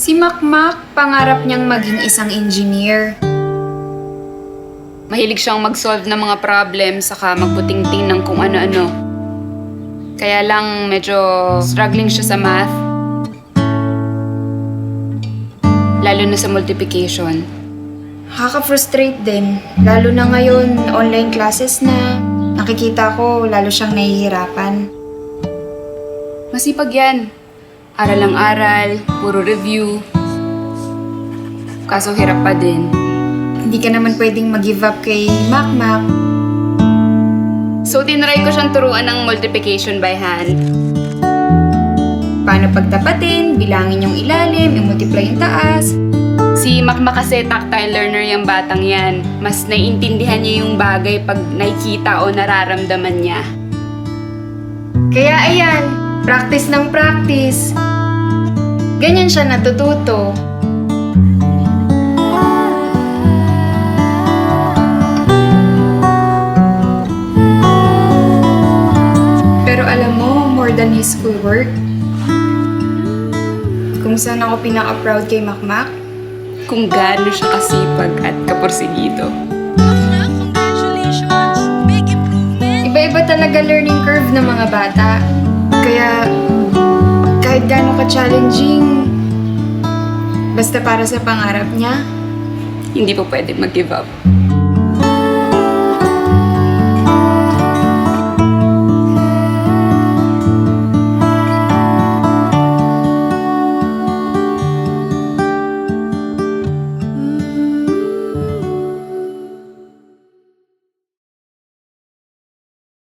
Si Makmak, pangarap niyang maging isang engineer. Mahilig siyang mag-solve ng mga problem saka magbutingting ng kung ano-ano. Kaya lang medyo struggling siya sa math. Lalo na sa multiplication. Nakaka-frustrate din, lalo na ngayon online classes na. Nakikita ko lalo siyang nahihirapan. Masipag yan. Aral ang aral, puro review. Kaso hirap pa din. Hindi ka naman pwedeng mag-give up kay Makmak. So tinry ko siyang turuan ng multiplication by hand. Paano pagtapatin, bilangin yung ilalim, i-multiply yung taas. Si Makmak kasi tactile learner yung batang yan. Mas naiintindihan niya yung bagay pag nakikita o nararamdaman niya. Kaya ayan, practice ng practice. Ganyan siya natututo. Pero alam mo, more than his schoolwork, kung saan ako pinaka-proud kay Makmak, Kung gaano siya kasipag at kaporsigido. Congratulations! Big improvement! iba-iba talaga learning curve ng mga bata. Kaya, kahit gaano ka-challenging, basta para sa pangarap niya, Hindi po pwede mag-give up.